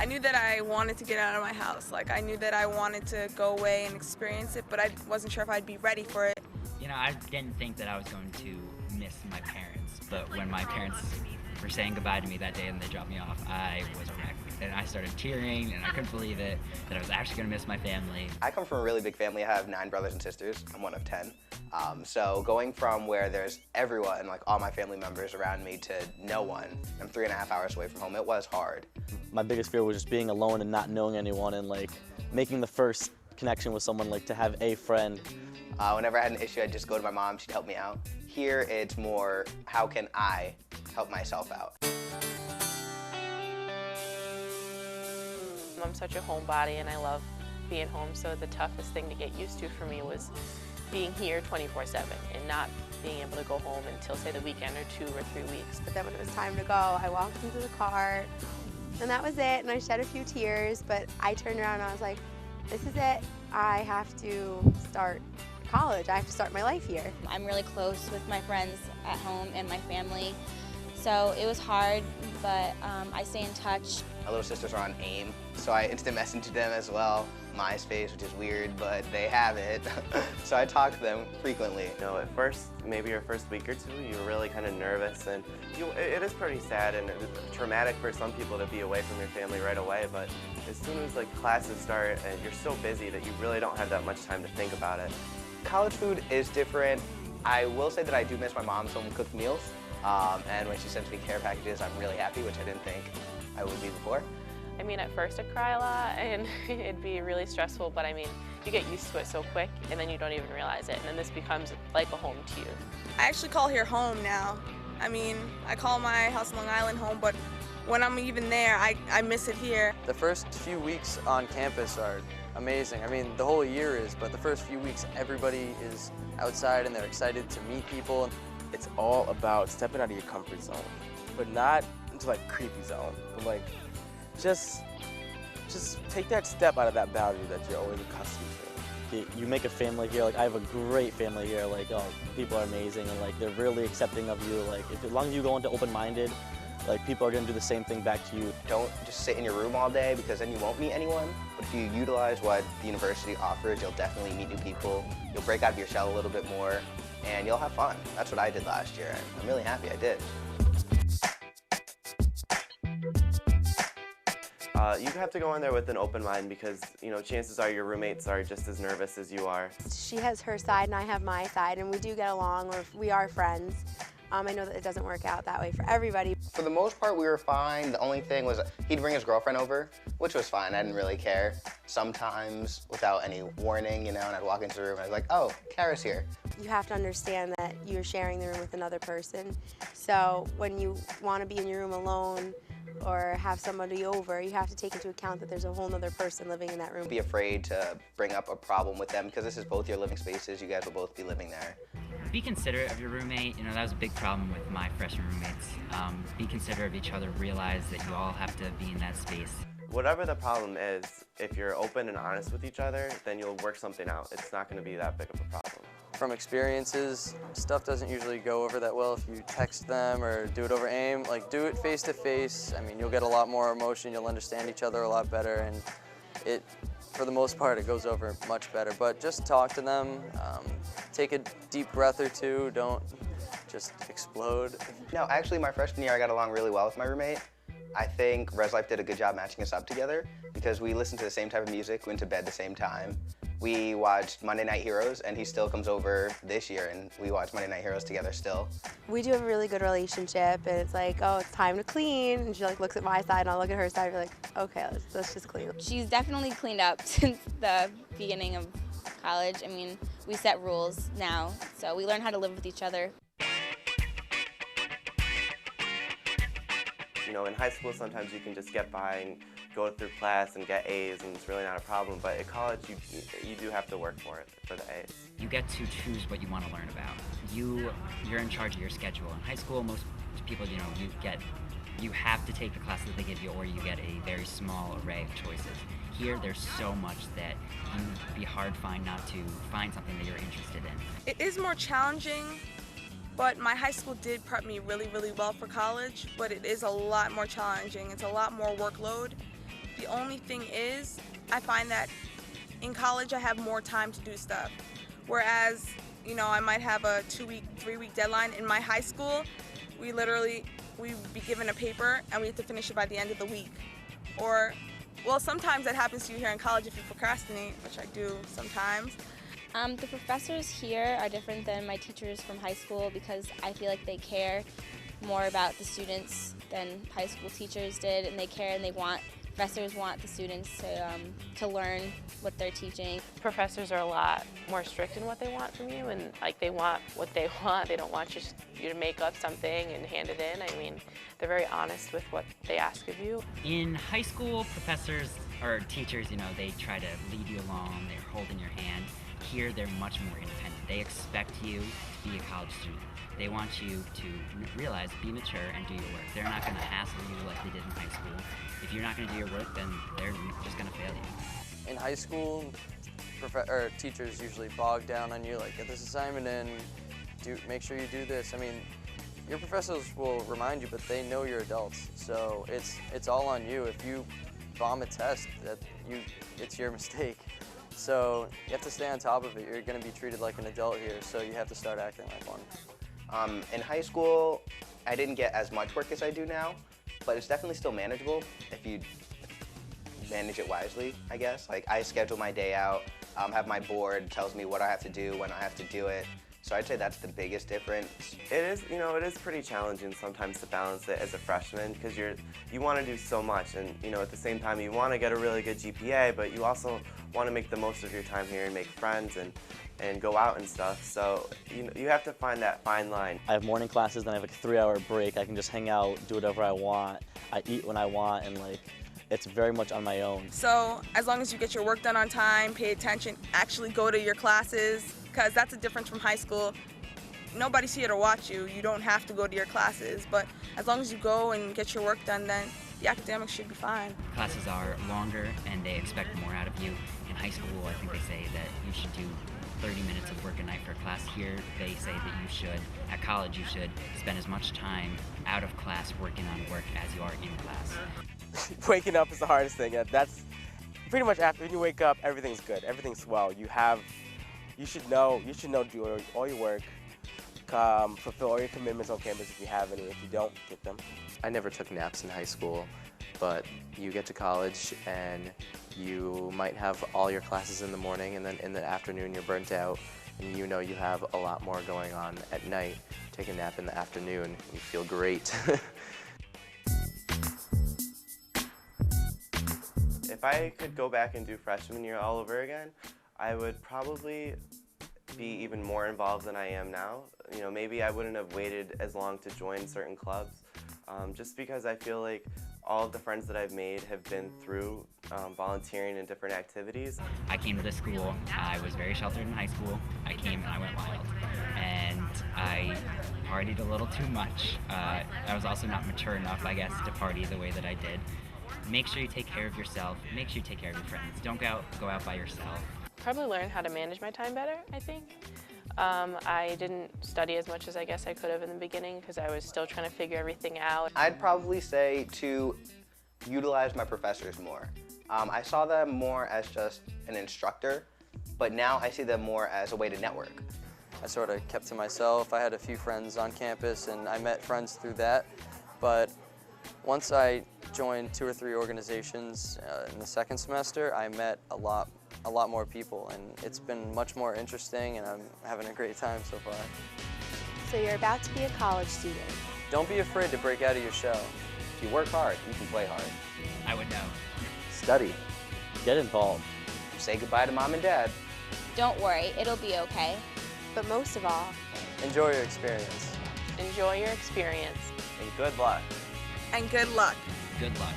I knew that I wanted to get out of my house. Like, I knew that I wanted to go away and experience it, but I wasn't sure if I'd be ready for it. You know, I didn't think that I was going to miss my parents, but when my parents were saying goodbye to me that day and they dropped me off, I was a wreck. And I started tearing, and I couldn't believe it, that I was actually going to miss my family. I come from a really big family. I have 9 brothers and sisters. I'm one of 10. So going from where there's everyone, like all my family members around me, to no one, I'm 3.5 hours away from home, it was hard. My biggest fear was just being alone and not knowing anyone, and like making the first connection with someone, like to have a friend. Whenever I had an issue, I'd just go to my mom, she'd help me out. Here, it's more, how can I help myself out? I'm such a homebody and I love being home, so the toughest thing to get used to for me was being here 24/7 and not being able to go home until, say, the weekend or 2 or 3 weeks. But then when it was time to go, I walked into the car and that was it, and I shed a few tears, but I turned around and I was like, this is it. I have to start college. I have to start my life here. I'm really close with my friends at home and my family, so it was hard, but I stay in touch. My little sisters are on AIM, so I instant message them as well. MySpace, which is weird, but they have it. So I talk to them frequently. You know, at first, maybe your first week or two, you're really kind of nervous, and it is pretty sad and traumatic for some people to be away from your family right away, but as soon as like classes start, and you're so busy that you really don't have that much time to think about it. College food is different. I will say that I do miss my mom's home-cooked meals, and when she sends me care packages, I'm really happy, which I didn't think I would be before. I mean, at first I'd cry a lot and it'd be really stressful, but I mean, you get used to it so quick and then you don't even realize it, and then this becomes like a home to you. I actually call here home now. I mean, I call my house in Long Island home, but when I'm even there, I miss it here. The first few weeks on campus are amazing. I mean, the whole year is, but the first few weeks, everybody is outside and they're excited to meet people. It's all about stepping out of your comfort zone, but not into like creepy zone, but like just take that step out of that boundary that you're always accustomed to. You make a family here. Like, I have a great family here. Like, oh, people are amazing, and like they're really accepting of you. Like, as long as you go into open-minded, like people are gonna do the same thing back to you. Don't just sit in your room all day, because then you won't meet anyone. But if you utilize what the university offers, you'll definitely meet new people. You'll break out of your shell a little bit more, and you'll have fun. That's what I did last year, and I'm really happy I did. You have to go in there with an open mind, because, you know, chances are your roommates are just as nervous as you are. She has her side and I have my side, and we do get along. We are friends. I know that it doesn't work out that way for everybody. For the most part, we were fine. The only thing was he'd bring his girlfriend over, which was fine. I didn't really care. Sometimes, without any warning, you know, and I'd walk into the room and I was like, oh, Kara's here. You have to understand that you're sharing the room with another person. So when you want to be in your room alone or have somebody over, you have to take into account that there's a whole other person living in that room. Be afraid to bring up a problem with them, because this is both your living spaces. You guys will both be living there. Be considerate of your roommate. You know, that was a big problem with my freshman roommates. Be considerate of each other. Realize that you all have to be in that space. Whatever the problem is, if you're open and honest with each other, then you'll work something out. It's not going to be that big of a problem. From experiences, stuff doesn't usually go over that well if you text them or do it over AIM. Like, do it face to face. I mean, you'll get a lot more emotion, you'll understand each other a lot better, and it, for the most part, it goes over much better. But just talk to them, take a deep breath or two, don't just explode. No, actually, my freshman year, I got along really well with my roommate. I think Res Life did a good job matching us up together, because we listened to the same type of music, went to bed the same time. We watched Monday Night Heroes, and he still comes over this year, and we watch Monday Night Heroes together still. We do have a really good relationship, and it's like, oh, it's time to clean, and she like looks at my side, and I'll look at her side, and we're like, okay, let's just clean. She's definitely cleaned up since the beginning of college. I mean, we set rules now, so we learn how to live with each other. You know, in high school, sometimes you can just get by and go through class and get A's, and it's really not a problem. But at college, you do have to work for it, for the A's. You get to choose what you want to learn about. You're in charge of your schedule. In high school, most people, you know, you have to take the class that they give you, or you get a very small array of choices. Here, there's so much that you'd be hard not to find something that you're interested in. It is more challenging, but my high school did prep me really, really well for college, but it is a lot more challenging. It's a lot more workload, The only thing is, I find that in college I have more time to do stuff. Whereas, you know, I might have a 2-week, 3-week deadline. In my high school, we'd be given a paper and we have to finish it by the end of the week. Or, well, sometimes that happens to you here in college if you procrastinate, which I do sometimes. The professors here are different than my teachers from high school because I feel like they care more about the students than high school teachers did, and they care and professors want the students to learn what they're teaching. Professors are a lot more strict in what they want from you, and like they want what they want. They don't want you to make up something and hand it in. I mean, they're very honest with what they ask of you. In high school, professors or teachers, you know, they try to lead you along, they're holding your hand. Here, they're much more independent. They expect you to be a college student. They want you to realize, be mature, and do your work. They're not going to hassle you like they did in high school. If you're not going to do your work, then they're just going to fail you. In high school, teachers usually bog down on you, like, get this assignment in, make sure you do this. I mean, your professors will remind you, but they know you're adults, so it's all on you. If you bomb a test, it's your mistake. So you have to stay on top of it. You're going to be treated like an adult here, so you have to start acting like one. In high school, I didn't get as much work as I do now, but it's definitely still manageable if you manage it wisely, I guess. Like, I schedule my day out, have my board, tells me what I have to do, when I have to do it. So I'd say that's the biggest difference. It is, you know, it is pretty challenging sometimes to balance it as a freshman because you want to do so much, and you know, at the same time you want to get a really good GPA, but you also want to make the most of your time here and make friends and go out and stuff. So you have to find that fine line. I have morning classes, then I have like a 3-hour break. I can just hang out, do whatever I want. I eat when I want, and like, it's very much on my own. So as long as you get your work done on time, pay attention, actually go to your classes, because that's a difference from high school. Nobody's here to watch you. You don't have to go to your classes, but as long as you go and get your work done, then the academics should be fine. Classes are longer and they expect more out of you. In high school, I think they say that you should do 30 minutes of work a night for a class. Here, they say that you should, at college, you should spend as much time out of class working on work as you are in class. Waking up is the hardest thing. That's pretty much after when you wake up, everything's good. Everything's swell. You should know, do all your work, fulfill all your commitments on campus if you have any. If you don't, get them. I never took naps in high school, but you get to college and you might have all your classes in the morning, and then in the afternoon you're burnt out, and you know you have a lot more going on at night. Take a nap in the afternoon, you feel great. If I could go back and do freshman year all over again, I would probably be even more involved than I am now. You know, maybe I wouldn't have waited as long to join certain clubs, just because I feel like all of the friends that I've made have been through volunteering in different activities. I came to this school, I was very sheltered in high school. I came and I went wild, and I partied a little too much. I was also not mature enough, I guess, to party the way that I did. Make sure you take care of yourself, make sure you take care of your friends. Don't go out by yourself. Probably learn how to manage my time better, I think. I didn't study as much as I guess I could have in the beginning because I was still trying to figure everything out. I'd probably say to utilize my professors more. I saw them more as just an instructor, but now I see them more as a way to network. I sort of kept to myself. I had a few friends on campus and I met friends through that, but once I joined 2 or 3 organizations in the second semester, I met a lot more people, and it's been much more interesting, and I'm having a great time so far. So you're about to be a college student. Don't be afraid to break out of your shell. If you work hard, you can play hard. I would know. Study. Get involved. Say goodbye to mom and dad. Don't worry, it'll be okay. But most of all, enjoy your experience. Enjoy your experience. And good luck. And good luck. Good luck.